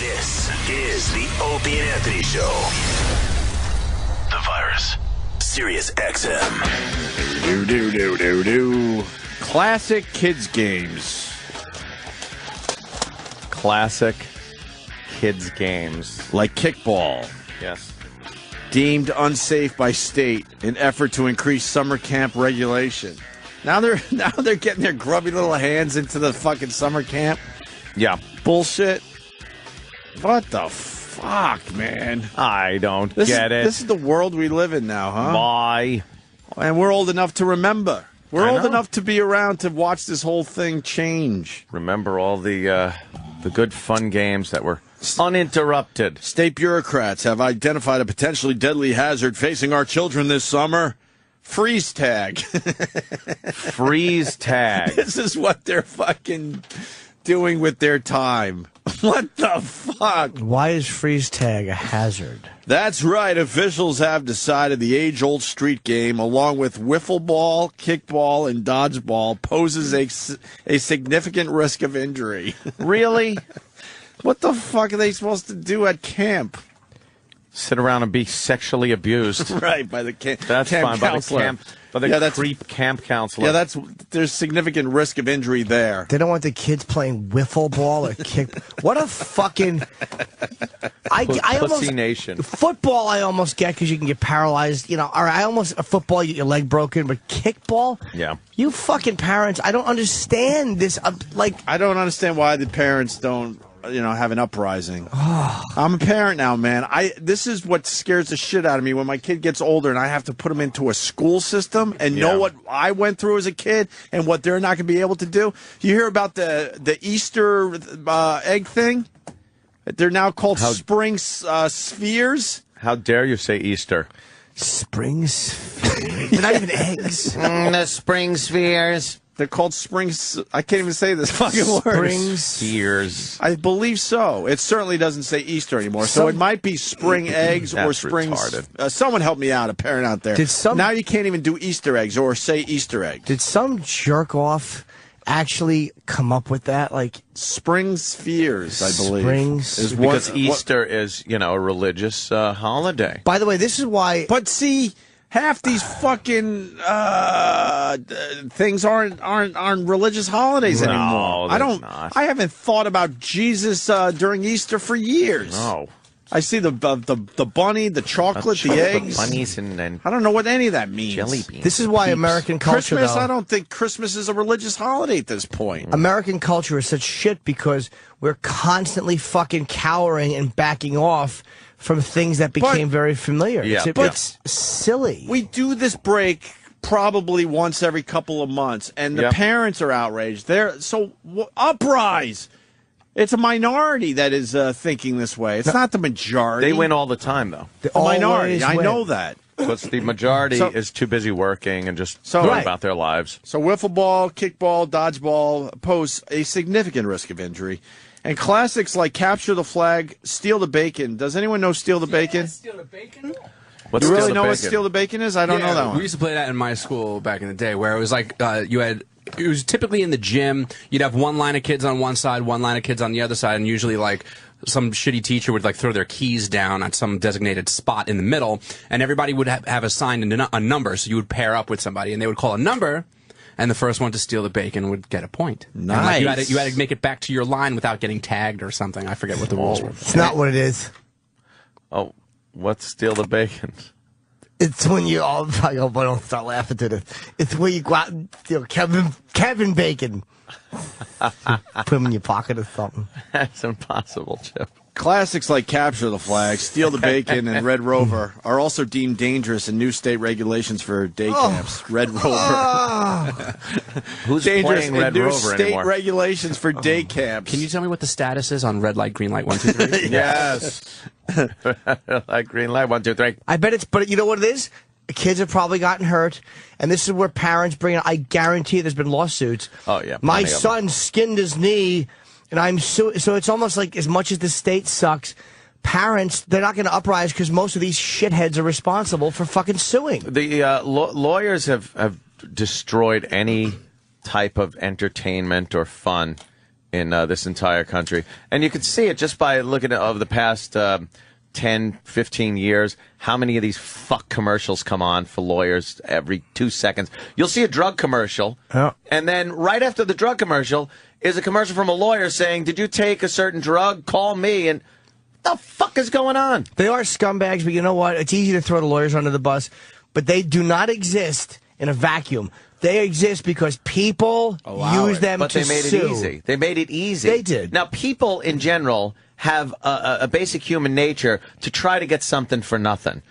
This is the Opie and Anthony Show. The Virus. Sirius XM. Do. Classic kids games. Classic kids games. Like kickball. Yes. Deemed unsafe by state in effort to increase summer camp regulation. Now they're getting their grubby little hands into the fucking summer camp. Yeah. Bullshit. What the fuck, man? I don't This get it. This is the world we live in now, huh? Why? And we're old enough to remember. We're I old know. enough to be around to watch this whole thing change. Remember all the good fun games that were uninterrupted. State bureaucrats have identified a potentially deadly hazard facing our children this summer. Freeze tag. Freeze tag. This is what they're fucking doing with their time. What the fuck? Why is freeze tag a hazard? That's right. Officials have decided the age-old street game, along with wiffle ball, kickball, and dodgeball, poses a significant risk of injury. Really? What the fuck are they supposed to do at camp? Sit around and be sexually abused. Right, by the camp. That's camp fine. counselor. By the creep camp counselor. Yeah, there's significant risk of injury there. They don't want the kids playing wiffle ball or kick. What a fucking! I Pussy almost Nation. Football. I almost get because you can get paralyzed. You know, or I almost football. You get your leg broken, but kickball. Yeah. You fucking parents. I don't understand this. I don't understand why the parents don't, have an uprising. I'm a parent now, man. This is what scares the shit out of me when my kid gets older and I have to put him into a school system and know what I went through as a kid and what they're not going to be able to do. You hear about the Easter egg thing? They're now called spring spheres. How dare you say Easter? Spring spheres. They're not even eggs. The spring spheres. They're called I can't even say this fucking word. Spring Spheres. I believe so. It certainly doesn't say Easter anymore. So it might be spring eggs or That's spring. retarded. Someone help me out, a parent out there. Now you can't even do Easter eggs or say Easter egg. Did some jerk off actually come up with that? Like spring spheres, I believe. Spring because Easter is, a religious holiday. By the way, this is why. But see, half these fucking things aren't religious holidays anymore. Not. I haven't thought about Jesus during Easter for years. No. I see the bunny, the chocolate, the eggs. Bunnies and I don't know what any of that means. jelly beans. This is why American culture. Christmas, though, I don't think Christmas is a religious holiday at this point. American culture is such shit because we're constantly fucking cowering and backing off from things that became very familiar. Yeah, it's silly. We do this break probably once every couple of months, and the parents are outraged. Uprise. It's a minority that is thinking this way. It's not the majority. They win all the time, though. The minority. I know that. Because the majority is too busy working and just going about their lives. So wiffle ball, kickball, dodgeball pose a significant risk of injury. And classics like Capture the Flag, Steal the Bacon. Does anyone know Steal the Bacon? Steal the Bacon? What's You really Steal the know what Bacon? Steal the Bacon is? I don't know that one. We used to play that in my school back in the day, where it was like it was typically in the gym. You'd have one line of kids on one side, one line of kids on the other side, and usually like some shitty teacher would like throw their keys down at some designated spot in the middle, and everybody would have assigned a number. So you would pair up with somebody, and they would call a number. And the first one to steal the bacon would get a point. Nice. And, like, you had to make it back to your line without getting tagged or something. I forget what the rules were. It's not what it is. Oh, what's Steal the Bacon? It's when you all. I hope I don't start laughing to this. It's when you go out and steal Kevin Bacon. Put him in your pocket or something. That's impossible, Chip. Classics like Capture the Flag, Steal the Bacon, and Red Rover are also deemed dangerous in new state regulations for day camps. Red Rover. Who's dangerous playing in Red new Rover state anymore? regulations for day camps. Can you tell me what the status is on red light, green light, 1, 2, 3? Yes. Like green light, 1, 2, 3. I bet but you know what it is? Kids have probably gotten hurt, and this is where parents bring it. I guarantee there's been lawsuits. Oh, yeah. My plenty of son skinned his knee, and I'm so it's almost like as much as the state sucks, parents, they're not going to uprise because most of these shitheads are responsible for fucking suing. The lawyers have destroyed any type of entertainment or fun in this entire country. And you can see it just by looking at over the past 10, 15 years, how many of these fuck commercials come on for lawyers every 2 seconds. You'll see a drug commercial, and then right after the drug commercial is a commercial from a lawyer saying, did you take a certain drug? Call me. And what the fuck is going on? They are scumbags, but you know what? It's easy to throw the lawyers under the bus, but they do not exist in a vacuum. They exist because people use them but to they made sue. it easy. They made it easy. They did. Now, people in general have a basic human nature to try to get something for nothing.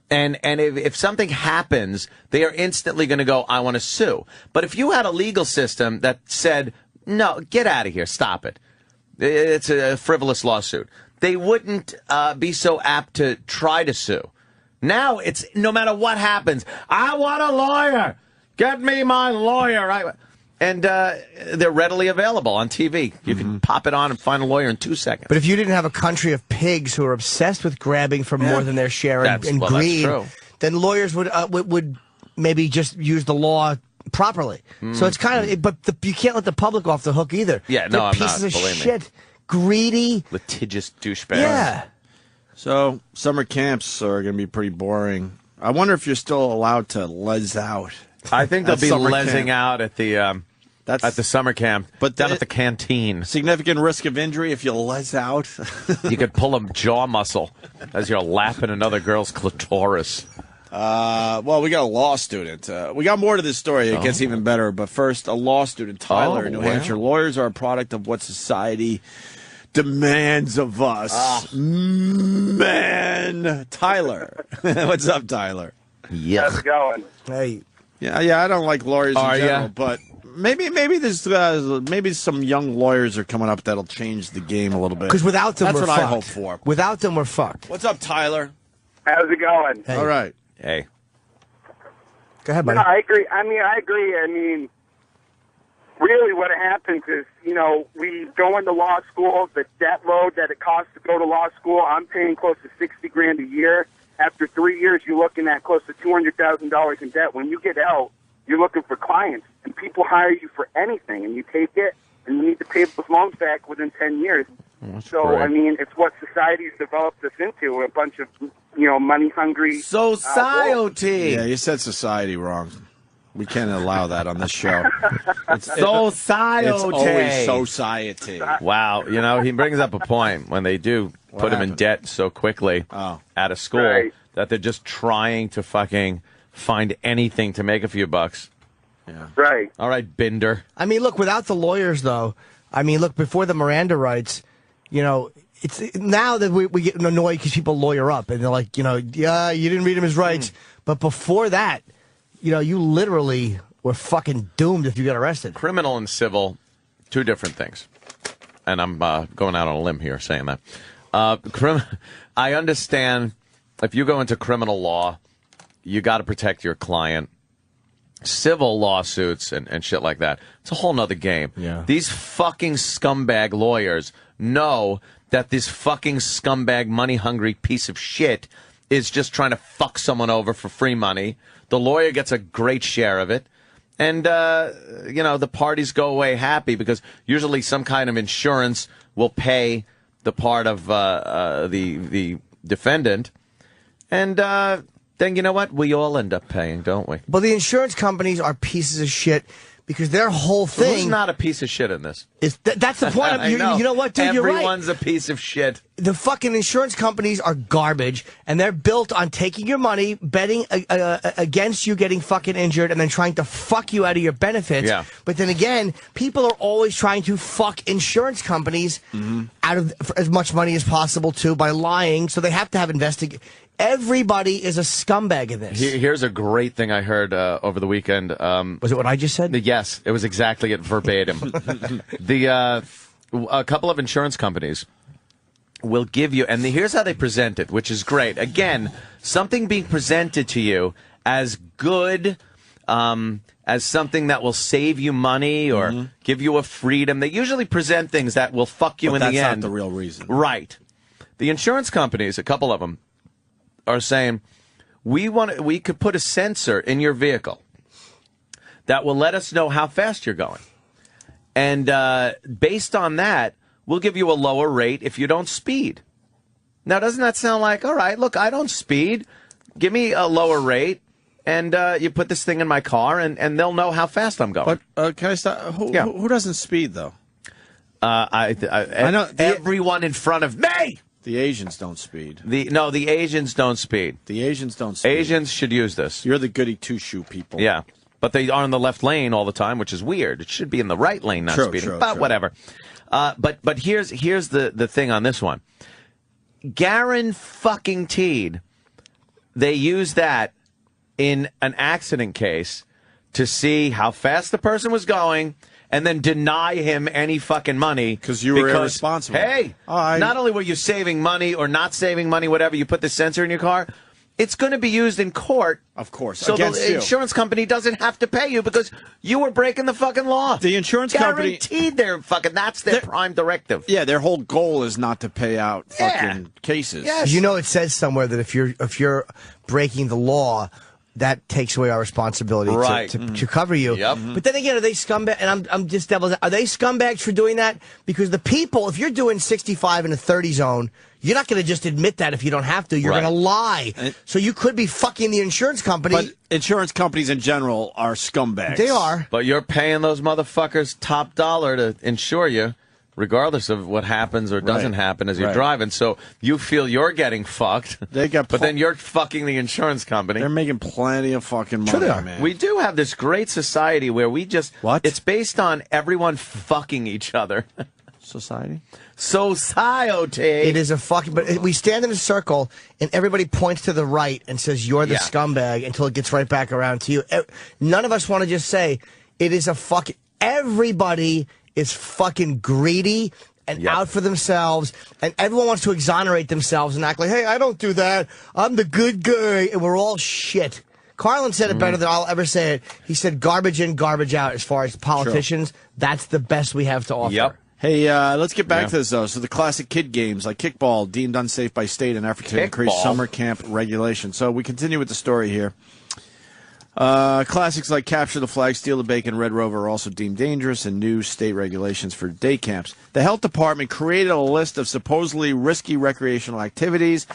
And if something happens, they are instantly going to go, I want to sue. But if you had a legal system that said, no, get out of here, stop it. It's a frivolous lawsuit. They wouldn't be so apt to try to sue. Now it's no matter what happens, I want a lawyer. Get me my lawyer. And they're readily available on TV. You can pop it on and find a lawyer in 2 seconds. But if you didn't have a country of pigs who are obsessed with grabbing for more than their share and greed, then lawyers would maybe just use the law properly. So it's kind of, but you can't let the public off the hook either. Yeah, They're I'm pieces not. of Believe shit, me. greedy, Litigious douchebags. yeah. So summer camps are going to be pretty boring. I wonder if you're still allowed to les out. I think they'll At be summer lesing camp. out at the summer camp, But down at the canteen. Significant risk of injury if you les out. You could pull a jaw muscle as you're lapping another girl's clitoris. Well, we got a law student. We got more to this story. It gets even better. But first, a law student, Tyler, in New Hampshire. Lawyers are a product of what society demands of us. Man. Tyler. What's up, Tyler? Yeah. How's it going? Hey, Yeah, I don't like lawyers in Are general, ya? but maybe there's maybe some young lawyers are coming up that'll change the game a little bit. because without them, That's we're what fucked. I hope for. Without them, we're fucked. What's up, Tyler? How's it going? Hey. All right. Hey. Go ahead, No, buddy. I agree. I agree. Really what happens is, we go into law school, the debt load that it costs to go to law school, I'm paying close to $60,000 a year. After 3 years, you're looking at close to $200,000 in debt. When you get out, you're looking for clients, and people hire you for anything, and you take it, and you need to pay those loans back within 10 years. So, great. it's what society's developed us into, a bunch of, money-hungry... Society. Yeah, you said society wrong. We can't allow that on this show. Society. It's always society. Wow. He brings up a point when they do put him in debt so quickly out of school Right. that they're just trying to fucking find anything to make a few bucks. Right. All right, Binder. Look, without the lawyers, though, look, before the Miranda rights, it's now that we get annoyed because people lawyer up and they're like, yeah, you didn't read him his rights. But before that, you literally were fucking doomed if you got arrested. Criminal and civil, two different things. And I'm going out on a limb here saying that. I understand if you go into criminal law, you got to protect your client. Civil lawsuits and shit like that, it's a whole nother game. Yeah. These fucking scumbag lawyers know that this fucking scumbag money-hungry piece of shit is just trying to fuck someone over for free money. The lawyer gets a great share of it. And, the parties go away happy because usually some kind of insurance will pay the part of the defendant. And then you know what? We all end up paying, don't we? But the insurance companies are pieces of shit because their whole thing Who's not a piece of shit in this? is that's the point. You know what, dude? You're right. Everyone's a piece of shit. The fucking insurance companies are garbage, and they're built on taking your money, betting against you getting fucking injured, and then trying to fuck you out of your benefits. Yeah. But then again, people are always trying to fuck insurance companies out of as much money as possible, too, by lying. So they have to have Everybody is a scumbag in this. Here's a great thing I heard over the weekend. Was it what I just said? Yes, it was exactly it verbatim. A couple of insurance companies will give you, and here's how they present it, which is great. Again, something being presented to you as good, as something that will save you money or give you a freedom. They usually present things that will fuck you in the end. That's not the real reason. Right. The insurance companies, a couple of them, are saying, we could put a sensor in your vehicle that will let us know how fast you're going. And based on that, we'll give you a lower rate if you don't speed. Now, doesn't that sound like, all right, look, I don't speed. Give me a lower rate, and you put this thing in my car, and they'll know how fast I'm going. But can I stop? Who doesn't speed, though? I know everyone in front of me. The Asians don't speed. The Asians don't speed. The Asians don't speed. Asians should use this. You're the goody two-shoe people. Yeah, but they are in the left lane all the time, which is weird. It should be in the right lane, not speeding. But whatever. But here's the thing on this one. Guaranteed, they use that in an accident case to see how fast the person was going and then deny him any fucking money. Because you were irresponsible. Hey, not only were you saving money or not saving money, whatever, you put the sensor in your car, it's going to be used in court. Of course. So against the you. insurance company doesn't have to pay you because you were breaking the fucking law. The insurance company... Guaranteed that's their prime directive. Yeah, their whole goal is not to pay out fucking cases. Yes. You know, it says somewhere that if you're breaking the law, that takes away our responsibility to cover you. Yep. But then again, are they scumbags? And I'm just devil's. Are they scumbags for doing that? Because the people, if you're doing 65 in a 30 zone, you're not going to just admit that if you don't have to. You're going to lie. So you could be fucking the insurance company. But insurance companies in general are scumbags. They are. But you're paying those motherfuckers top dollar to insure you, regardless of what happens or doesn't happen as you're driving. So you feel you're getting fucked, but then you're fucking the insurance company. They're making plenty of fucking money, man. We do have this great society where we just... What? It's based on everyone fucking each other. Society? Society. It is a fucking... But we stand in a circle, and everybody points to the right and says, you're the scumbag, until it gets right back around to you. None of us want to just say, it is a fucking... Everybody is fucking greedy and out for themselves, and everyone wants to exonerate themselves and act like, hey, I don't do that. I'm the good guy, and we're all shit. Carlin said it better than I'll ever say it. He said garbage in, garbage out as far as politicians. That's the best we have to offer. Yep. Hey, let's get back to this, though. So the classic kid games, like kickball, deemed unsafe by state in effort to increase summer camp regulation. So we continue with the story here. Classics like capture the flag, steal the bacon, Red Rover are also deemed dangerous, and new state regulations for day camps. The health department created a list of supposedly risky recreational activities,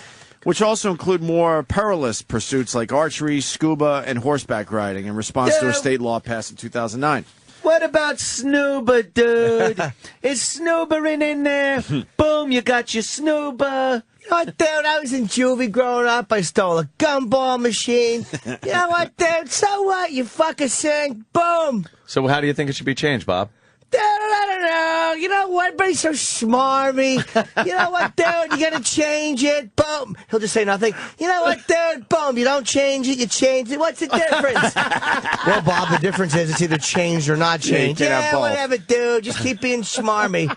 which also include more perilous pursuits like archery, scuba, and horseback riding in response to a state law passed in 2009. What about snoober, dude? Is snoobering in there? Boom, you got your snoober. You know what, dude? I was in juvie growing up. I stole a gumball machine. You know what, dude? So what? You fucking sing. Boom. So how do you think it should be changed, Bob? Dude, I don't know. You know what? Everybody's so smarmy. You know what, dude? You gotta change it. Boom. He'll just say nothing. You know what, dude? Boom. You don't change it. You change it. What's the difference? Well, Bob, the difference is it's either changed or not changed. Yeah, whatever, dude. Just keep being smarmy.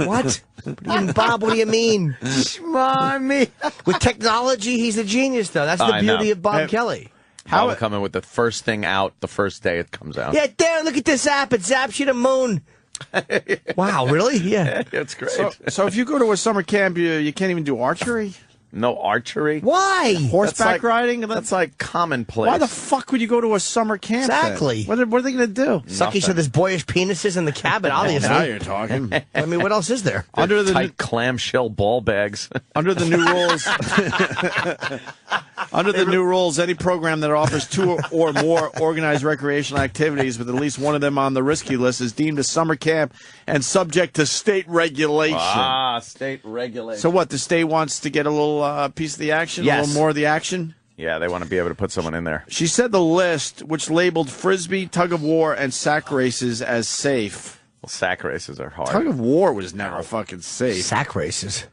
What? Bob, what do you mean? Smarmy. With technology, he's a genius, though. That's the beauty of Bob Kelly. How come in with the first thing out the first day it comes out? Yeah, dude, look at this app. It zaps you to the moon. Wow, really? Yeah. That's great. So if you go to a summer camp, you can't even do archery? No archery? Why? Horseback riding? That's like commonplace. Why the fuck would you go to a summer camp? Exactly. Then? What are they going to do? Suck each other's boyish penises in the cabin, obviously. Now you're talking. I mean, what else is there? Under the tight clamshell ball bags. Under the new rules, any program that offers 2 or more organized recreational activities with at least one of them on the risky list is deemed a summer camp and subject to state regulation. Ah, state regulation. So what? The state wants to get a little piece of the action, a little more of the action? Yeah, they want to be able to put someone in there. She said the list, which labeled frisbee, tug of war, and sack races as safe. Well, sack races are hard. Tug of war was never fucking safe. Sack races.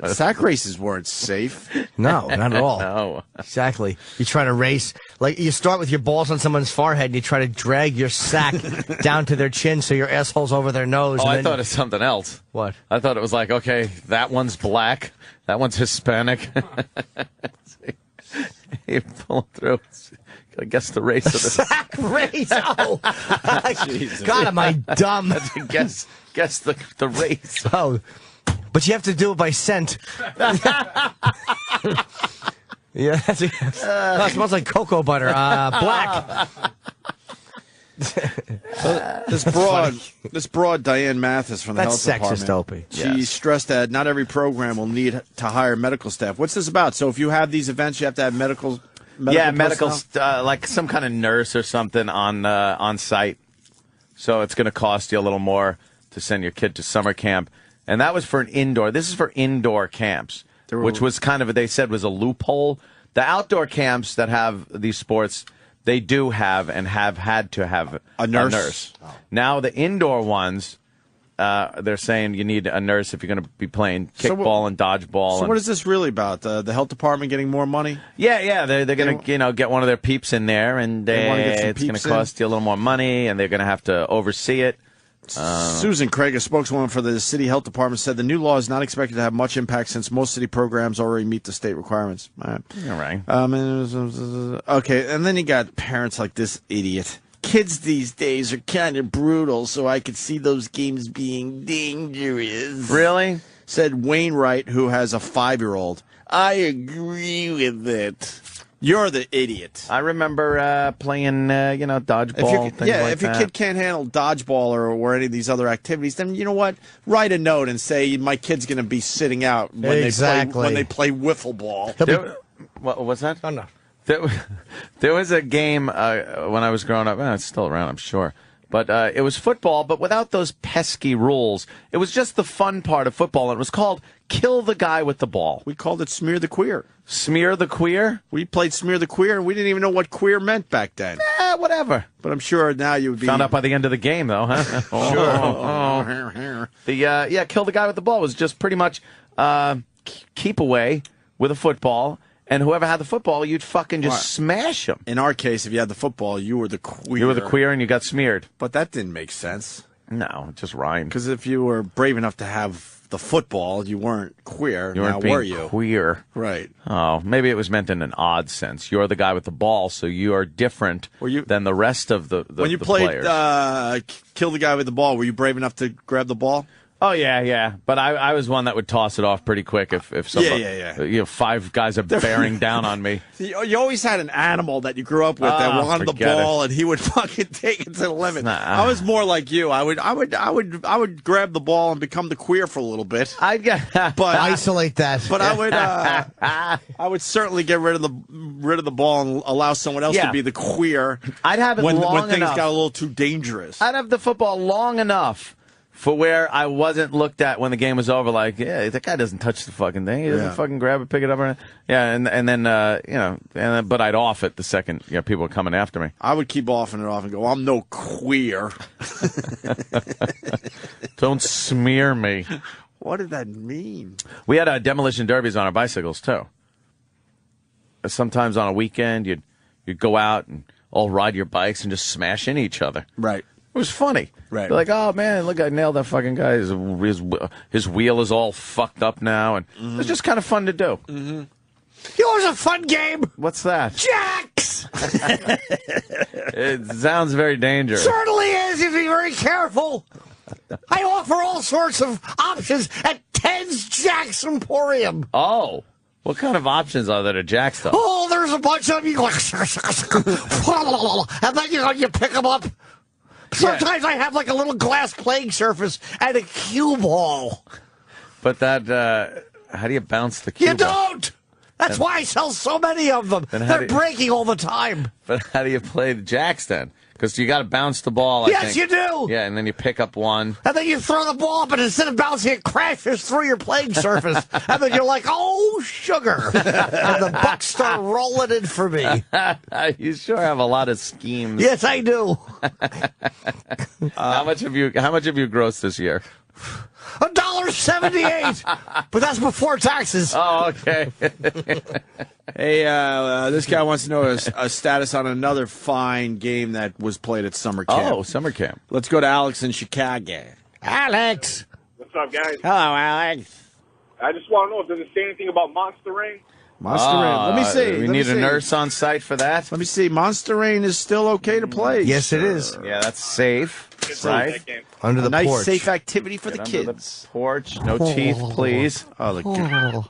Sack races weren't safe. No, not at all. No. Exactly. You try to race, like you start with your balls on someone's forehead and you try to drag your sack down to their chin so your asshole's over their nose. Oh, and I thought it was something else. What? I thought it was like, okay, that one's black, that one's Hispanic. You pull through. I guess the race of the sack race. Oh, God, am I dumb? guess the race. Oh, but you have to do it by scent. Yeah, it smells like cocoa butter. Black. This broad Diane Mathis from the That's health sexist, department. Opie. She stressed that not every program will need to hire medical staff. What's this about? So if you have these events, you have to have medical like some kind of nurse or something on site. So it's going to cost you a little more to send your kid to summer camp. And that was for an indoor. This is for indoor camps, which was kind of, they said, was a loophole. The outdoor camps that have these sports, they do have and have had to have a nurse. Oh. Now the indoor ones, they're saying you need a nurse if you're going to be playing kickball and dodgeball. So what is this really about? The health department getting more money? Yeah. They're going to get one of their peeps in there, and it's going to cost you a little more money, and they're going to have to oversee it. Susan Craig, a spokeswoman for the city health department, said the new law is not expected to have much impact since most city programs already meet the state requirements. All right. Okay, and then you got parents like this idiot. Kids these days are kind of brutal, so I could see those games being dangerous. Really? Said Wainwright, who has a 5-year-old. I agree with it. You're the idiot. I remember playing, dodgeball. If your kid can't handle dodgeball or any of these other activities, then you know what? Write a note and say my kid's going to be sitting out when they play wiffle ball. What's that? Oh, no. There was a game when I was growing up. It's still around, I'm sure. But it was football, but without those pesky rules. It was just the fun part of football, and it was called Kill the Guy with the Ball. We called it Smear the Queer. Smear the Queer? We played Smear the Queer, and we didn't even know what queer meant back then. Whatever. But I'm sure now you would be... Found out by the end of the game, though, huh? Sure. Kill the Guy with the Ball was just pretty much keep away with a football. And whoever had the football, you'd fucking just smash them. In our case, if you had the football, you were the queer. You were the queer and you got smeared. But that didn't make sense. No, it just rhymed. Because if you were brave enough to have the football, you weren't queer. You weren't being queer. Right. Oh, maybe it was meant in an odd sense. You're the guy with the ball, so you are different than the rest of the when you players. played Kill the Guy with the Ball, were you brave enough to grab the ball? Oh, yeah. But I was one that would toss it off pretty quick if somebody, 5 guys are bearing down on me. You always had an animal that you grew up with that wanted the ball, and he would fucking take it to the limit. I was more like you. I would grab the ball and become the queer for a little bit. But isolate that. But I would certainly get rid of the ball and allow someone else to be the queer. I'd have it when long things enough. got a little too dangerous. I'd have the football long enough for where I wasn't looked at when the game was over, like, that guy doesn't touch the fucking thing. He doesn't fucking grab it, pick it up. But I'd off it the second people were coming after me. I would keep offing it off and go, I'm no queer. Don't smear me. What did that mean? We had demolition derbies on our bicycles, too. Sometimes on a weekend, you'd go out and all ride your bikes and just smash into each other. Right. It was funny. Right. You're like, oh, man, look, I nailed that fucking guy. His wheel is all fucked up now. And it was just kind of fun to do. Mm-hmm. It was a fun game. What's that? Jacks! It sounds very dangerous. Certainly is, if you're very careful. I offer all sorts of options at Ted's Jacks Emporium. Oh. What kind of options are there to jack stuff? Oh, there's a bunch of them. You go, and then you pick them up. Sometimes I have like a little glass playing surface and a cue ball. But that, how do you bounce the cue You ball? don't! That's why I sell so many of them. They're breaking all the time. But how do you play the jacks then? Because you got to bounce the ball, I think. Yes, you do! Yeah, and then you pick up one. And then you throw the ball up, and instead of bouncing, it crashes through your playing surface. And then you're like, oh, sugar. And the bucks start rolling in for me. You sure have a lot of schemes. Yes, I do. How much have you grossed this year? $1.78, but that's before taxes. Oh, okay. Hey, this guy wants to know a status on another fine game that was played at summer camp. Oh, summer camp. Let's go to Alex in Chicago. Alex. What's up, guys? Hello, Alex. I just want to know, does it say anything about Monster Rain? Monster Rain. Let me see. We need a nurse on site for that. Let me see. Monster Rain is still okay to play. Yes, it is. Yeah, that's safe. Right? Under the nice, porch. safe activity for the Under kids. the porch. No teeth, please. Oh,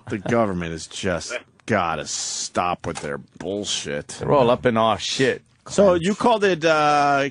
the government has just got to stop with their bullshit. They're all up in our shit. So you called it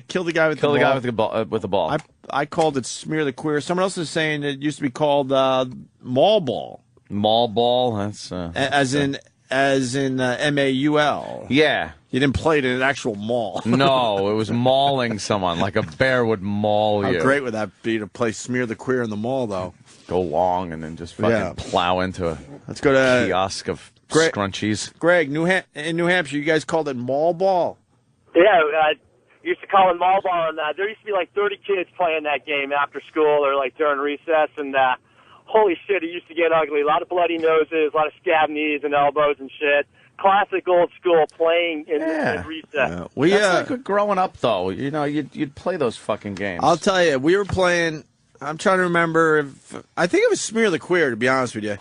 kill the guy with Kill the the ball. guy with the ball. With the ball. I called it smear the queer. Someone else is saying it used to be called mall ball. Mall ball. That's as in MAUL. Yeah. You didn't play it in an actual mall. No, it was mauling someone like a bear would maul How you. great would that be to play smear the queer in the mall, though? Go long and then just fucking plow into a Let's go to kiosk of Greg, scrunchies. Greg, in New Hampshire, you guys called it mall ball. Yeah, used to call it mall ball, and there used to be like 30 kids playing that game after school or like during recess, and holy shit, it used to get ugly. A lot of bloody noses, a lot of scab knees and elbows and shit. Classic old school playing in recess. Yeah. That's like growing up, though. You know, you'd play those fucking games. I'll tell you, we were playing. I'm trying to remember. I think it was Smear the Queer, to be honest with you.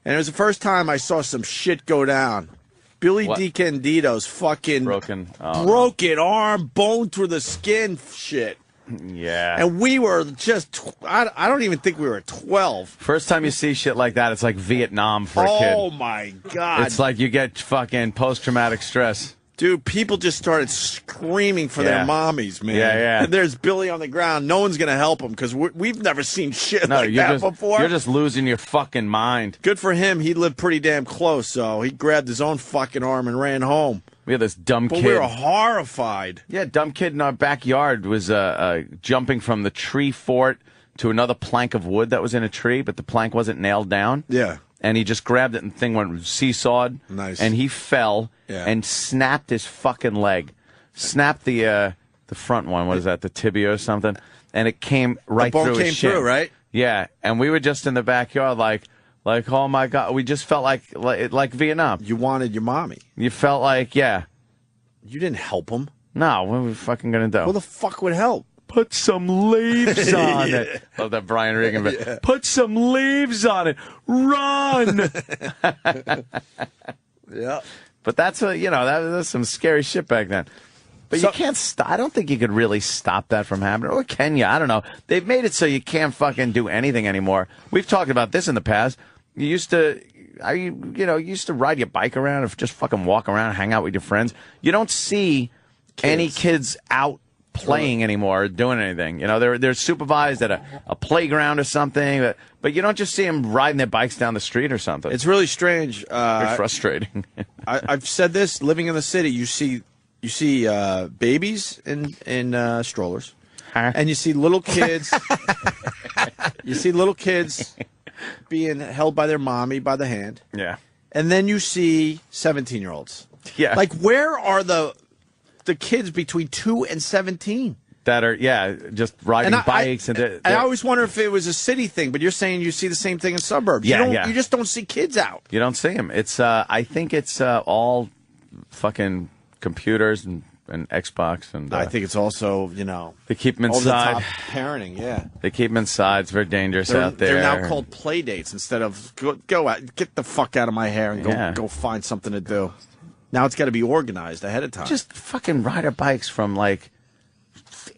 And it was the first time I saw some shit go down. Billy DiCandido's fucking broken arm, bone through the skin shit. Yeah. And we were just, I don't even think we were 12. First time you see shit like that, it's like Vietnam for a kid. Oh, my God. It's like you get fucking post-traumatic stress. Dude, people just started screaming for their mommies, man. Yeah. And there's Billy on the ground. No one's going to help him because we've never seen shit like that before. You're just losing your fucking mind. Good for him. He lived pretty damn close, so he grabbed his own fucking arm and ran home. We had this dumb kid. But we were horrified. Yeah, dumb kid in our backyard was jumping from the tree fort to another plank of wood that was in a tree, but the plank wasn't nailed down. Yeah. And he just grabbed it and the thing went seesawed. Nice. And he fell and snapped his fucking leg. Snapped the front one. What is that? The tibia or something? And it came right through his shin. The bone came through, right? Yeah. And we were just in the backyard like, oh my God. We just felt like Vietnam. You wanted your mommy. You felt like, yeah. You didn't help him. No, what are we fucking going to do? Who the fuck would help? Put some leaves on it. Love that Brian Regan. But put some leaves on it. Run. Yeah. But that's that was some scary shit back then. But you can't stop. I don't think you could really stop that from happening. Or can you? I don't know. They've made it so you can't fucking do anything anymore. We've talked about this in the past. You used to ride your bike around or just fucking walk around, hang out with your friends. You don't see any kids out playing anymore or doing anything. You know, they're supervised at a playground or something, but you don't just see them riding their bikes down the street or something. It's really strange. It's frustrating. I've said this, living in the city, you see babies in strollers, and you see little kids. You see little kids being held by their mommy by the hand. Yeah. And then you see 17-year-olds. Yeah. Like, where are the kids between 2 and 17? That are, just riding bikes. I always wonder if it was a city thing, but you're saying you see the same thing in suburbs. Yeah, You just don't see kids out. You don't see them. It's, I think it's all fucking computers and Xbox. And I think it's also, they keep them inside. Over-the-top parenting, yeah. They keep them inside. It's very dangerous out there. They're now called play dates instead of go out, get the fuck out of my hair and go find something to do. Now it's got to be organized ahead of time. Just fucking ride our bikes from like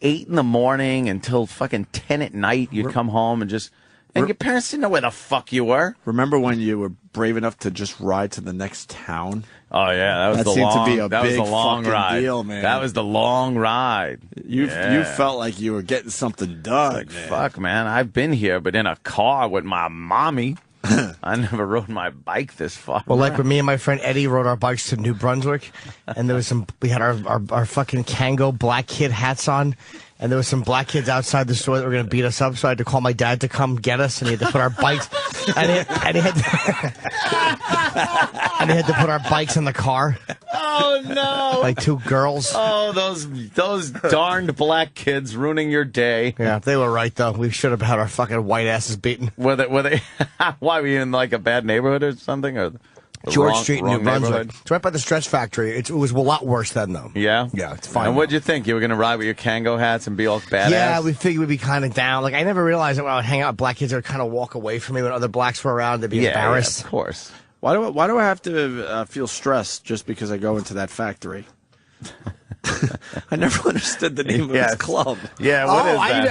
8 in the morning until fucking 10 at night. You'd come home and your parents didn't know where the fuck you were. Remember when you were brave enough to just ride to the next town? Oh yeah, that seemed to be a big fucking ride. deal, man. That was the long ride. You felt like you were getting something done. Like, fuck, man, I've been here, but in a car with my mommy. I never rode my bike this far. Well, like when me and my friend Eddie rode our bikes to New Brunswick, and we had our fucking Kango black kid hats on, and there was some black kids outside the store that were going to beat us up, so I had to call my dad to come get us, and he had to put our bikes, and he had to put our bikes in the car. Oh, no. Like two girls. Oh, those darned black kids ruining your day. Yeah, they were right, though. We should have had our fucking white asses beaten. Were they why, were you in like a bad neighborhood or something? Or George Street, New Brunswick. It's right by the stretch factory. It was a lot worse then, though. Yeah? Yeah, it's fine. And what'd you think? You were going to ride with your Kango hats and be all badass? Yeah, we figured we'd be kind of down. Like, I never realized that when I would hang out with black kids, they would kind of walk away from me when other blacks were around. They'd be embarrassed. Yeah, of course. Why do I have to feel stressed just because I go into that factory? I never understood the name of his club. Yeah, what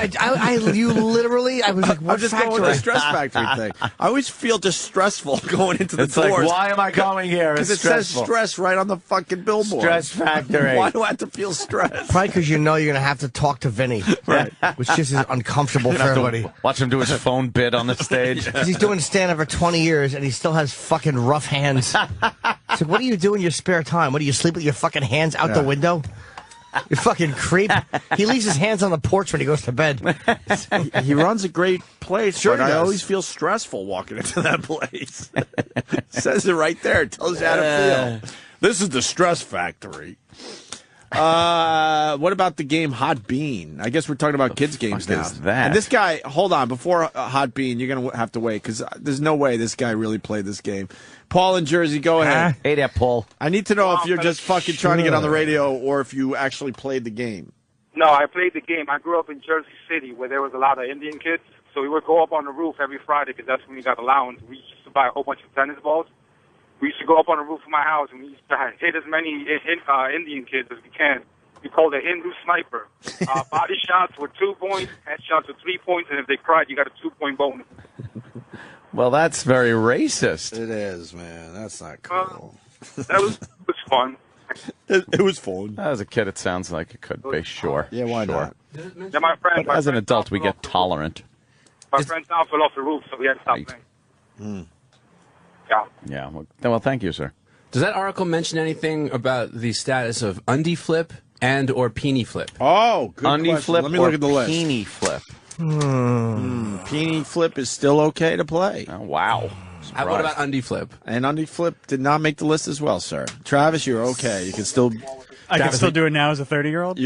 is that? You literally, I was like, what I'm just factory? going with the stress factory thing. I always feel distressful going into the It's doors. like, why am I going here? Because it says stress right on the fucking billboard. Stress factory. Why do I have to feel stressed? Probably because you know you're going to have to talk to Vinny. Right. Which just is uncomfortable for everybody. Watch him do his phone bit on the stage. Because he's doing stand-up for 20 years and he still has fucking rough hands. So what do you do in your spare time? What do you sleep with your fucking hands out the window? You fucking creep. He leaves his hands on the porch when he goes to bed. He runs a great place, Sure but he I does. always feel stressful walking into that place. Says it right there. It tells you how to feel. This is the stress factory. What about the game Hot Bean? I guess we're talking about kids' games now. is that? And this guy, hold on, before Hot Bean, you're going to have to wait because there's no way this guy really played this game. Paul in Jersey, go ahead. Hey there, Paul. I need to know if you're just fucking trying to get on the radio or if you actually played the game. No, I played the game. I grew up in Jersey City where there was a lot of Indian kids. So we would go up on the roof every Friday because that's when we got allowance. We used to buy a whole bunch of tennis balls. We used to go up on the roof of my house and we used to hit as many Indian kids as we can. We called it Hindu sniper. Body shots were 2 points, headshots were 3 points, and if they cried, you got a 2-point bonus. Well, that's very racist. It is, man. That's not cool. That was fun. It was fun. As a kid, it sounds like it could be. Sure. Yeah, why not? Then my friend, But as an adult, we get tolerant. My friend's down fell off the roof, so we had to stop playing. Yeah. Yeah. Well, thank you, sir. Does that article mention anything about the status of undie flip and or peenie flip? Oh, good Undie question. flip Let me or look at the list. peenie flip? Peenie flip is still okay to play. Oh, wow. What about undie flip? And undie flip did not make the list as well, sir. Travis, you're okay. You can still I can still do it now as a 30-year-old?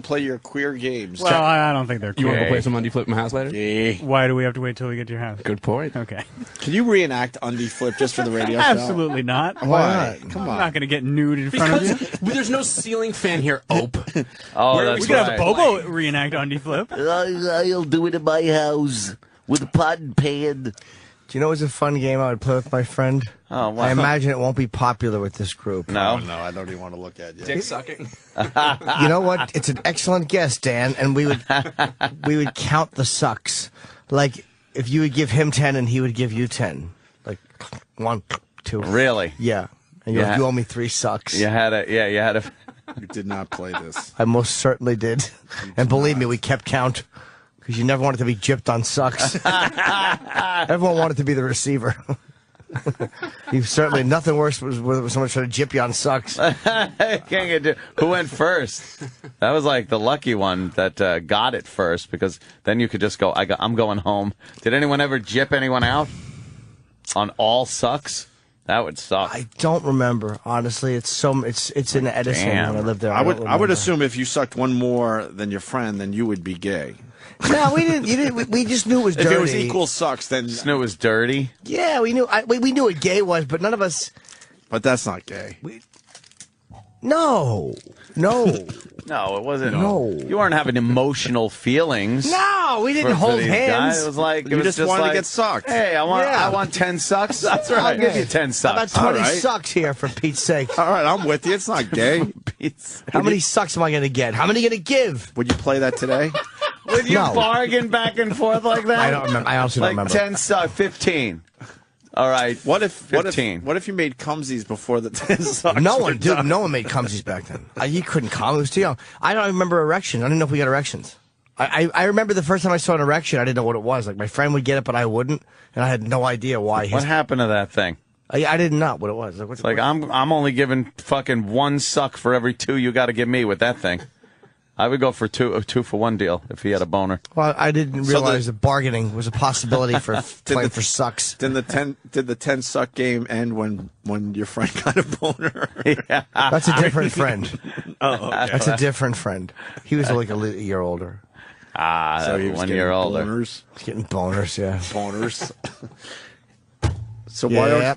play your queer games. Well, I don't think they're You cool. want to go play some undie flip in my house later? Why do we have to wait till we get to your house? Good point. Okay. Can you reenact undie flip just for the radio show? Absolutely not. Why? Come I'm on. not going to get nude in front of you. Because there's no ceiling fan here, Ope. Oh, Where that's We could have right. Bobo reenact undie flip. I'll do it in my house with a pot and pan. Do you know what's a fun game I would play with my friend? Oh, wow. I imagine it won't be popular with this group. No. Oh, no, I don't even want to look at you. Dick sucking. You know what? It's an excellent guess, Dan, and we would count the sucks. Like if you would give him 10 and he would give you 10. Like 1, 2. Really? Yeah. And Yeah. you owe me 3 sucks. You had a. You did not play this. I most certainly did. And believe me, we kept count. Because you never wanted to be gypped on sucks. Everyone wanted to be the receiver. You certainly, nothing worse was when someone tried to gyp you on sucks. Who went first? That was like the lucky one that got it first, because then you could just go, I'm going home. Did anyone ever gyp anyone out on all sucks? That would suck. I don't remember, honestly. It's in Edison Damn. when I lived there. I would remember. assume if you sucked one more than your friend, then you would be gay. No, we didn't. You didn't. We just knew it was dirty. If it was equal sucks, then Just knew it was dirty. Yeah, we knew. We knew what gay was, but none of us. but that's not gay. No. No, it wasn't. No. You weren't having emotional feelings. No, we didn't for hold these hands. guys. It was like You it was just wanted to like, get sucked. Hey, I Yeah. want 10 sucks. That's right. I'll give you 10 How about sucks. 20 All right. sucks here, for Pete's sake? All right, I'm with you. It's not gay. How many sucks am I going to get? How many going to give? Would you play that today? Would you No. bargain back and forth like that? I don't remember. I honestly don't Like remember. 10 sucks, 15. All right. What if 15. What if you made cumsies before the 10 sucks? No were one, dude. done? No one made cumsies back then. He couldn't cum. He was too young. I don't remember erections. I didn't know if we got erections. I remember the first time I saw an erection, I didn't know what it was. Like my friend would get it, but I wouldn't, and I had no idea why. What happened to that thing? I didn't know what it was. Like, It's like I'm only giving fucking 1 suck for every 2 you got to give me with that thing. I would go for a 2 for 1 deal if he had a boner. Well, I didn't realize that bargaining was a possibility for playing for sucks. Did the 10 suck game end when your friend got a boner? That's a different friend. Oh, okay. That's a different friend. He was like a year older. So he was 1 getting year older. boners. He's getting boners, yeah. Boners. So Yeah.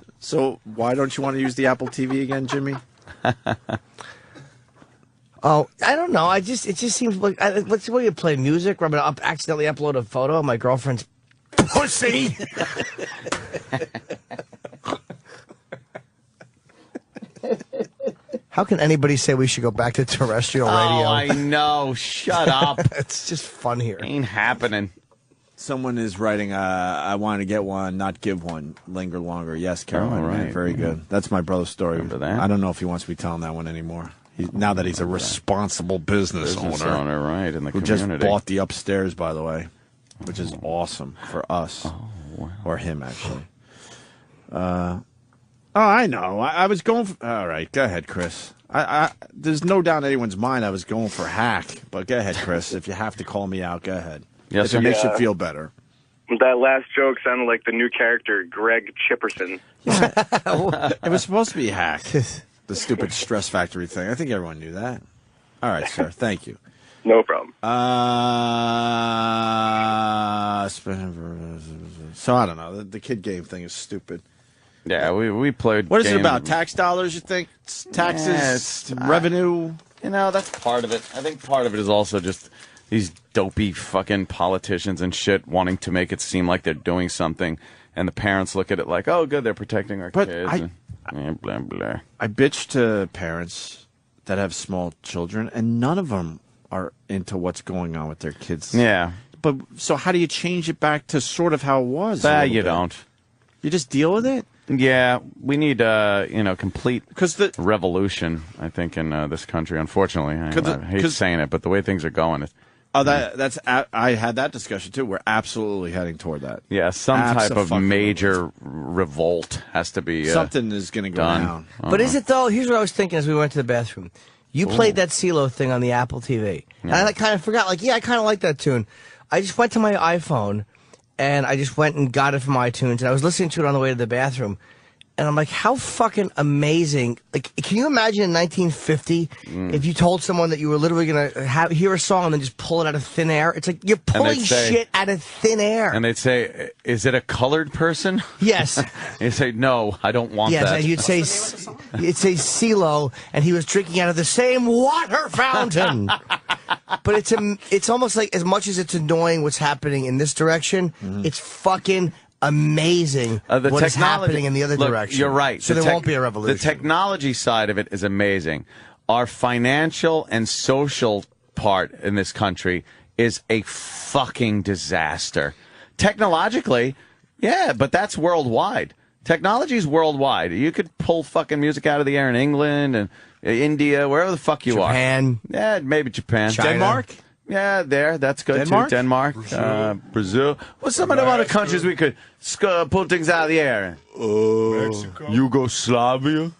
why don't you want to use the Apple TV again, Jimmy? Oh, I don't know. It just seems like what do you play music? Or I'm gonna accidentally upload a photo of my girlfriend's pussy. How can anybody say we should go back to terrestrial radio? Oh, I know. Shut up. It's just fun here. Ain't happening. Someone is writing, I want to get one, not give one. Linger longer. Yes, Caroline. Oh, right. Man, very good. That's my brother's story. Remember that? I don't know if he wants me telling that one anymore. Now that he's a responsible business owner. Right, in the who community. just bought the upstairs, by the way, which is awesome for us. Oh, wow. Or him, actually. I know. I was going for... All right, go ahead, Chris. There's no doubt in anyone's mind I was going for hack. But go ahead, Chris. If you have to call me out, go ahead. Yes, if sir. it makes you feel better. That last joke sounded like the new character, Greg Chipperson. It was supposed to be hack. The stupid stress factory thing. I think everyone knew that. All right, sir. Thank you. No problem. So I don't know. The kid game thing is stupid. Yeah, we played. What is it games. about? Tax dollars, you think? It's taxes, revenue? That's part of it. I think part of it is also just these dopey fucking politicians and shit wanting to make it seem like they're doing something, and the parents look at it like, oh, good, they're protecting our kids. And blah, blah. I bitch to parents that have small children, and none of them are into what's going on with their kids. Yeah. But so how do you change it back to sort of how it was? You don't. You just deal with it? Yeah, we need complete the revolution, I think, in this country. Unfortunately, I hate saying it, but the way things are going, I had that discussion too. We're absolutely heading toward that. Yeah, some type of major revolt has to be something is going to go down. But is it though? Here's what I was thinking as we went to the bathroom. You played that CeeLo thing on the Apple TV, and I kind of forgot. Like, I kind of like that tune. I just went to my iPhone, and I just went and got it from iTunes, and I was listening to it on the way to the bathroom. And I'm like, how fucking amazing. Like, can you imagine in 1950 if you told someone that you were literally going to hear a song and then just pull it out of thin air? It's like, you're pulling shit out of thin air. And they'd say, is it a colored person? Yes. You'd say, no, I don't want that. Yes, and you'd say CeeLo, and he was drinking out of the same water fountain. But it's almost like, as much as it's annoying what's happening in this direction, it's fucking amazing what is happening in the other direction. You're right. So there won't be a revolution. The technology side of it is amazing. Our financial and social part in this country is a fucking disaster. Technologically, yeah, but that's worldwide. Technology's worldwide. You could pull fucking music out of the air in England and India, wherever the fuck you are. Japan. Yeah, maybe Japan. China. Denmark? Yeah, that's good Denmark? too. Denmark, Brazil. What's some of the other countries we could pull things out of the air? Mexico. Yugoslavia.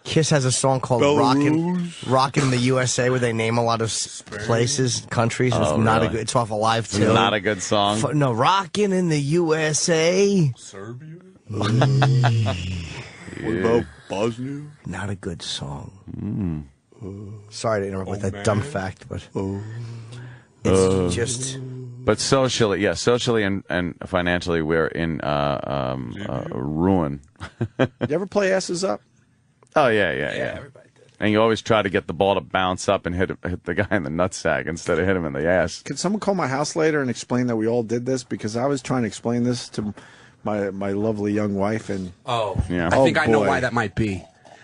Kiss has a song called Rockin' in the USA, where they name a lot of places, countries. It's not really? it's off Alive too. Not a good song. No, Rockin' in the USA. Serbia? What about Bosnia? Not a good song. Sorry to interrupt with that dumb fact, but it's just. But socially and financially, we're in ruin. You ever play Asses Up? Oh yeah. Everybody did. And you always try to get the ball to bounce up and hit the guy in the nutsack instead of hit him in the ass. Can someone call my house later and explain that we all did this? Because I was trying to explain this to my lovely young wife, and I think I know why that might be.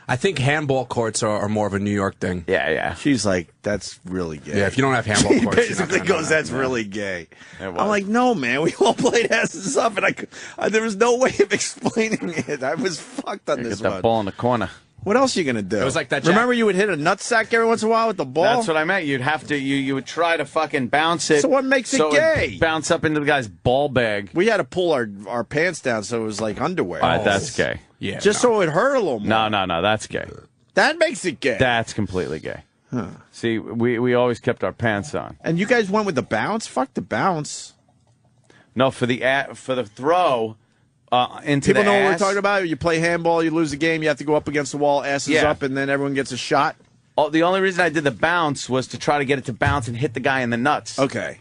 I think handball courts are more of a New York thing. Yeah. She's like, that's really gay. Yeah, if you don't have handball She courts, basically goes, that's really gay. I'm like, no, man, we all played Asses Up, and there was no way of explaining it. I was fucked on this Get that one. ball in the corner. What else are you going to do? It was like that. Remember you would hit a nutsack every once in a while with the ball? That's what I meant. You'd have to, you would try to fucking bounce it. So what makes it gay? It'd bounce up into the guy's ball bag. We had to pull our pants down so it was like underwear. All right, that's gay. Yeah, so it hurt a little more. No, that's gay. That makes it gay. That's completely gay. Huh. See, we always kept our pants on. And you guys went with the bounce? Fuck the bounce. No, for the throw into People the know ass. what we're talking about? You play handball, you lose the game, you have to go up against the wall, asses up, and then everyone gets a shot? Oh, the only reason I did the bounce was to try to get it to bounce and hit the guy in the nuts. Okay.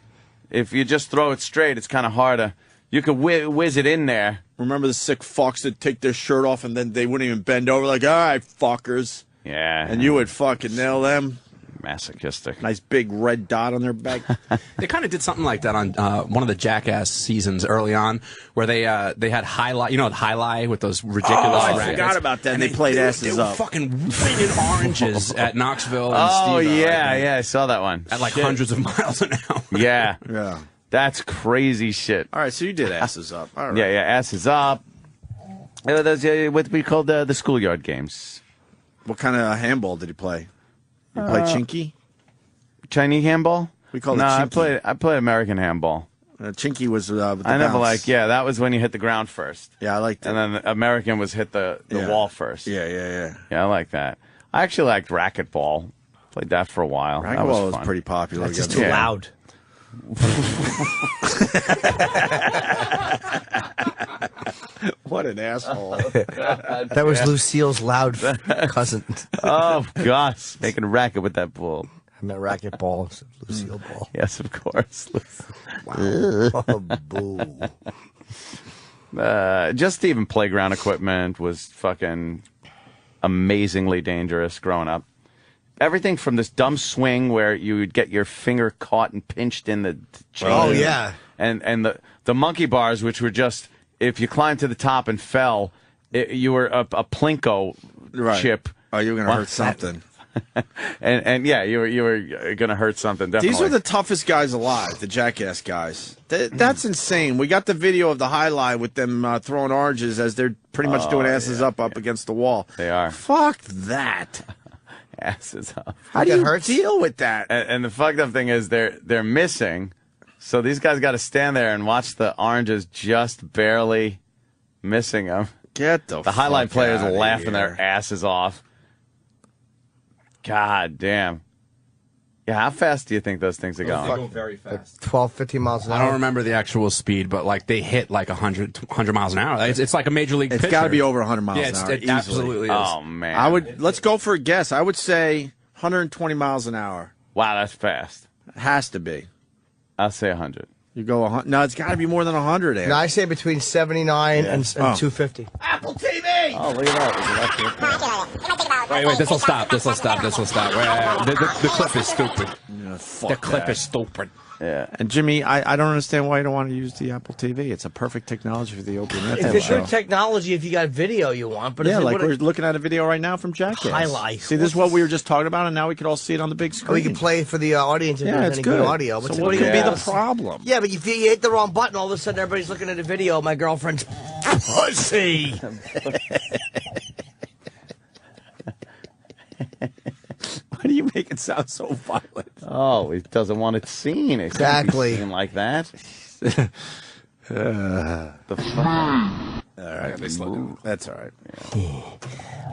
If you just throw it straight, it's kind of harder. You could whiz it in there. Remember the sick fucks that take their shirt off and then they wouldn't even bend over like, all right, fuckers. Yeah. And you would fucking nail them? Masochistic. Nice big red dot on their back. They kind of did something like that on one of the Jackass seasons early on, where they had highlight, the highlight with those ridiculous. I rackets. forgot about that. And they played asses they were up. fucking winning oranges at Knoxville. And Oh Steve-O, yeah, I saw that one. at like Shit. hundreds of miles an hour. Yeah, Yeah. that's crazy shit. All right, so you did asses up. All right. Yeah, asses up. Those what we called the schoolyard games. What kind of handball did he play? You play chinky? Chinese handball? We call it No, chinky. I played American handball. Chinky was with the I never bounce. that was when you hit the ground first. Yeah, I liked it. And then the American was hit the Yeah. wall first. Yeah. Yeah, I like that. I actually liked racquetball. Played that for a while. That Racquetball was fun. pretty popular. That's just again. too Yeah. loud. What an asshole. That was Lucille's loud cousin. Oh, gosh. Making a racket with that ball. I meant racquetball, so Lucille ball. Yes, of course. Oh, boo. Just even playground equipment was fucking amazingly dangerous growing up. Everything from this dumb swing where you would get your finger caught and pinched in the chain. Oh, yeah. And the monkey bars, which were just, if you climbed to the top and fell, you were a Plinko Right. chip. Oh, you were going to hurt something. And yeah, you were going to hurt something, definitely. These are the toughest guys alive, the Jackass guys. That's insane. We got the video of the highlight with them throwing oranges as they're pretty much doing asses up against the wall. They are. Fuck that. Asses up. How do you hurts? deal with that? And the fucked up thing is they're missing, so these guys got to stand there and watch the oranges just barely missing them. Get the highlight fuck players outta laughing here. their asses off. God damn. Yeah, how fast do you think those things are going? very fast. 12, 15 miles an hour. I don't remember the actual speed, but like they hit like 100 miles an hour. It's like a major league. It's got to be over 100 miles Yeah, an hour. it easily. absolutely is. Oh man. Let's go for a guess. I would say 120 miles an hour. Wow, that's fast. It has to be. I'll say 100. You go 100. No, it's got to be more than 100. Aaron. No, I say between 79 and 250. Apple TV. Oh, look at that. Wait, this will stop. Wait, the clip is stupid. Fuck The clip that. is stupid. Yeah. And Jimmy, I don't understand why you don't want to use the Apple TV. It's a perfect technology for the Opie and It's Anthony a show. good technology if you got video you want, but Yeah, if it like would've- we're looking at a video right now from Jackass. Highlights. See, this is what we were just talking about, and now we could all see it on the big screen. we can play it for the audience if Yeah, there's it's any good. good audio. So But what what could be the Yes. problem? Yeah, but if you hit the wrong button, all of a sudden everybody's looking at a video of my girlfriend's pussy. Why do you make it sound so violent? Oh, he doesn't want it seen. It can't be Exactly. seen like that. The fuck? All right, that's all right.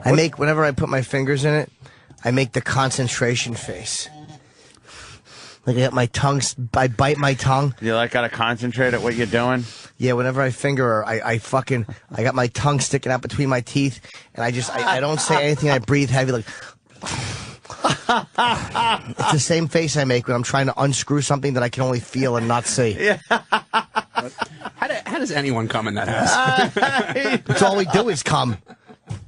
I make, whenever I put my fingers in it, I make the concentration face. Like I got my tongue, I bite my tongue. You like gotta concentrate at what you're doing. Yeah, whenever I finger her, I got my tongue sticking out between my teeth, and I don't say anything. I breathe heavy, like. It's the same face I make when I'm trying to unscrew something that I can only feel and not see. Yeah. How does anyone come in that house? That's all we do is come.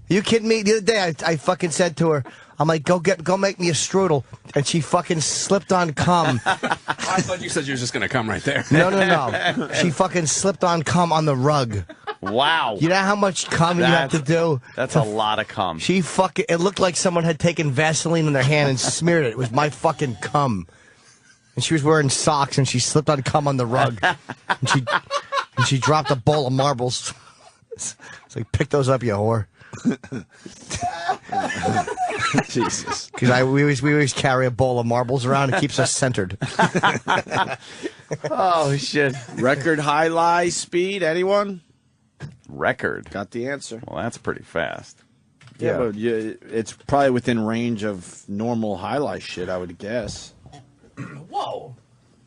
You kidding me? The other day, I fucking said to her, I'm like, go make me a strudel, and she fucking slipped on cum. I thought you said you were just gonna come right there. No. She fucking slipped on cum on the rug. Wow. You know how much cum you have to do? That's a lot of cum. She fucking, it looked like someone had taken Vaseline in their hand and smeared it. It was my fucking cum. And she was wearing socks and she slipped on cum on the rug. And she dropped a bowl of marbles. It's like, pick those up, you whore. Jesus. Because we always carry a bowl of marbles around. It keeps us centered. Oh, shit. Record highlight speed, anyone? Record. Got the answer. Well, that's pretty fast. Yeah, but it's probably within range of normal highlight shit, I would guess. Whoa.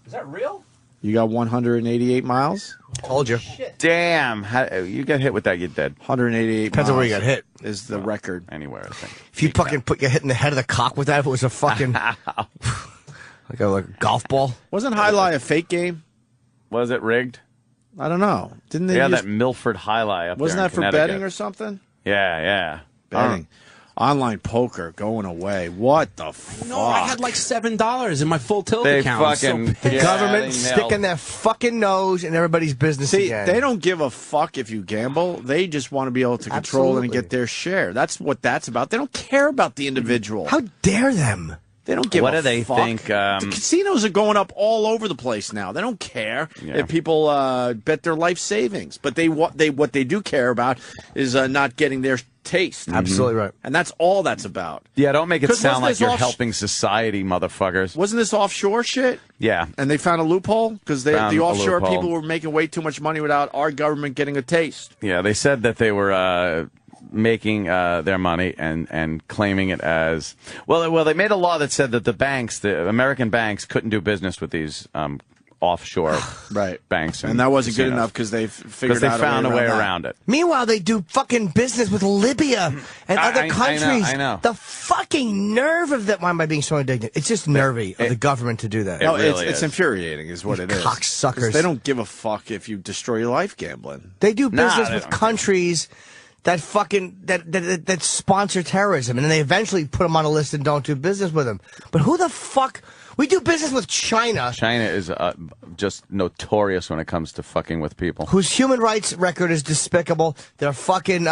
Is that real? You got 188 miles? Told you. Damn. You got hit with that, you're dead. 188 Depends on where you got hit. is the record. Anywhere, I think. If you fucking put your hit in the head of the cock with that, if it was a fucking... like a golf ball. Wasn't highlight a fake game? Was it rigged? I don't know. Didn't they Yeah, use- that Milford highlight up Wasn't there in that for Connecticut. betting or something? Yeah. Betting. Online poker going away. What the fuck? No, I had like $7 in my full tilt They account. I was so fucking- pissed. Yeah, Government they sticking nailed- their fucking nose in everybody's business See, again. they don't give a fuck if you gamble. They just want to be able to control it and Absolutely. get their share. That's what that's about. They don't care about the individual. How dare them? They don't give What a do they fuck. think, The casinos are going up all over the place now. They don't care if people bet their life savings, but what they do care about is not getting their taste. Absolutely right. And that's all that's about. Yeah, don't make it 'Cause sound wasn't like this you're off- helping society, motherfuckers. Wasn't this offshore shit? Yeah. And they found a loophole because Found the a offshore loophole. people were making way too much money without our government getting a taste. Yeah, they said that they were making their money and claiming it as well. They made a law that said that the American banks, couldn't do business with these offshore banks, And that wasn't good casinos. enough because they figured they out found a way that. around it. Meanwhile, they do fucking business with Libya and other I know, countries. I know. The fucking nerve of that. Why am I being so indignant? It's just nervy of the government to do that. No, really it's is. infuriating, is what it is. Cocksuckers. 'Cause they don't give a fuck if you destroy your life gambling. They do Nah, business they with don't care. countries that fucking that sponsor terrorism, and then they eventually put them on a list and don't do business with them. But who the fuck? We do business with China, China is just notorious when it comes to fucking with people. whose human rights record is despicable. Their fucking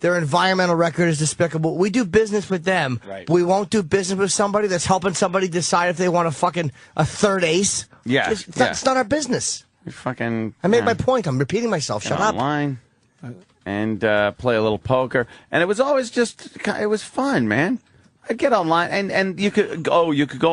their environmental record is despicable. We do business with them. Right. We won't do business with somebody that's helping somebody decide if they want a third ace. Yeah, It's not our business. You fucking. I made my point. I'm repeating myself. Get Shut up. online and play a little poker, and it was always it was fun, man. I'd get online, and you could go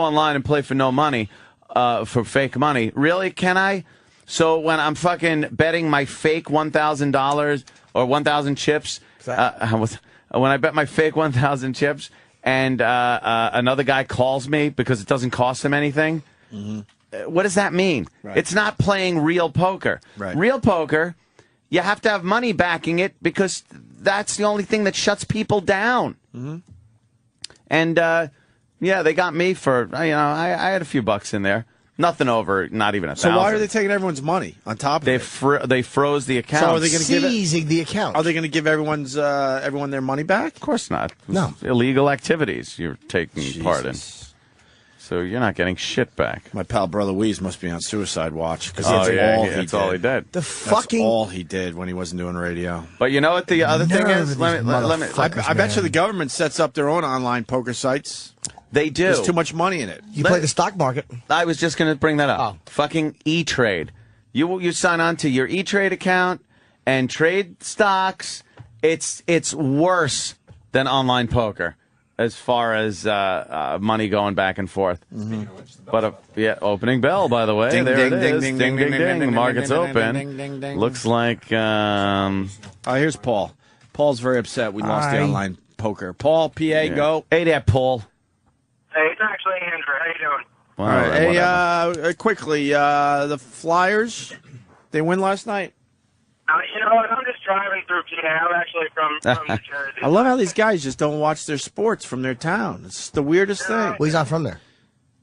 online and play for no money, for fake money. Really? Can I? So when I'm fucking betting my fake $1,000 or 1,000 chips, when I bet my fake 1,000 chips, and another guy calls me because it doesn't cost him anything. What does that mean? Right. It's not playing real poker. Right. Real poker, you have to have money backing it because that's the only thing that shuts people down. And yeah, they got me for I had a few bucks in there, nothing over, not even $1,000. So why are they taking everyone's money on top of it? They froze the account. So are they going to give it? Seizing the account. Are they going to give everyone their money back? Of course not. No. Illegal activities you're taking part in. So you're not getting shit back. My pal Brother Weeze must be on suicide watch because Oh, that's yeah, all yeah, he that's did. all he did. The That's fucking all he did when he wasn't doing radio. But you know what the other thing Nerve is? of Let these me. motherfuckers. I bet you man. the government sets up their own online poker sites. They do. There's too much money in it. You play the stock market. I was just going to bring that up. Oh. Fucking E-Trade. You sign on to your E-Trade account and trade stocks. It's worse than online poker as far as money going back and forth. But yeah, opening bell, by the way. Ding, there ding, it is. ding, Ding, ding, ding, ding, ding. ding, The market's ding, ding, open. ding, ding, ding. Looks like Here's Paul. Paul's very upset. We lost the Hi. online poker. Paul, PA, go. Hey there, Paul. Hey, it's actually Andrew. How you doing? Well, All right. Hey, whatever. quickly, the Flyers, they win last night. You know what? I'm just driving through PA. I'm actually from New Jersey. I love how these guys just don't watch their sports from their town. It's the weirdest thing. Well, he's not from there.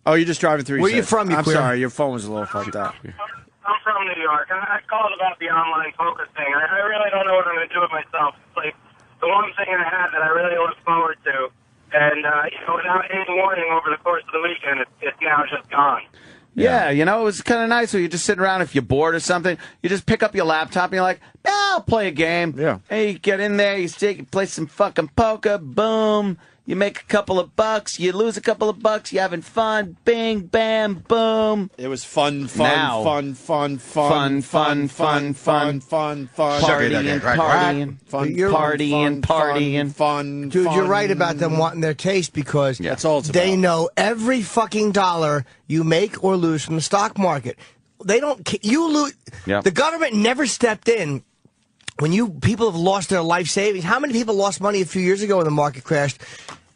Oh, you're just driving through. Where you said. from, you I'm queer? sorry, your phone was a little fucked up. I'm from New York. I called about the online poker thing. I really don't know what I'm going to do with myself. It's like the one thing I had that I really look forward to. And, without any warning over the course of the weekend, it's now just gone. Yeah, it was kind of nice when you're just sitting around. If you're bored or something, you just pick up your laptop and you're like, I'll play a game. Yeah. Hey, you get in there, you play some fucking poker, boom. You make a couple of bucks, you lose a couple of bucks, you're having fun, bing, bam, boom. It was fun, Now. fun. Partying, partying. Fun. Dude, you're right about them wanting their taste because That's all it's they about. know every fucking dollar you make or lose from the stock market. They don't. You lose. Yep. The government never stepped in when people have lost their life savings. How many people lost money a few years ago when the market crashed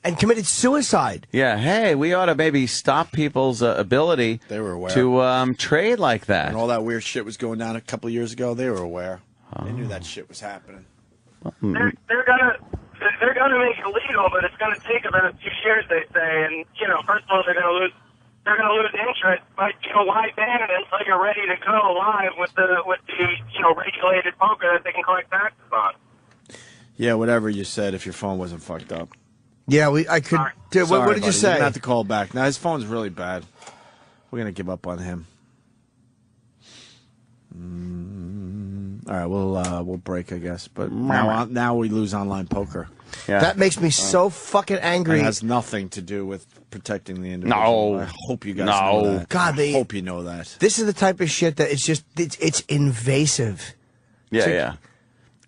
and committed suicide? Yeah, hey, we ought to maybe stop people's ability They were aware. to trade like that. And all that weird shit was going down a couple of years ago. They were aware. They knew that shit was happening. They're gonna make it legal, but it's gonna take about a few years, they say. And first of all, they're gonna lose interest. But why ban it until you're ready to go live with the regulated poker that they can collect taxes on? Yeah, whatever you said, if your phone wasn't fucked up. Yeah, I could. Dude, what Sorry, did buddy. you say? You're gonna have to call back. Now his phone's really bad. We're gonna give up on him. All right, we'll break, I guess. But now we lose online poker. Yeah. That makes me so fucking angry. It has nothing to do with protecting the individual. No. I hope you guys know that. God, I hope you know that. This is the type of shit that it's invasive. Yeah.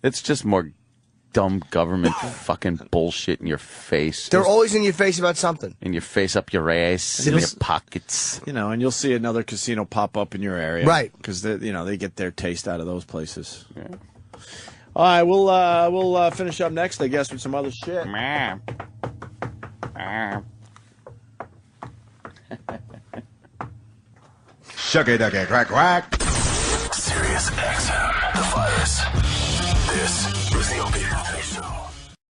It's just more dumb government fucking bullshit in your face. They're always in your face about something. In your face, up your ass, in your pockets. You know, and you'll see another casino pop up in your area, right? Because they get their taste out of those places. Yeah. All right, we'll finish up next, I guess, with some other shit. Shucky ducky quack quack. Sirius XM.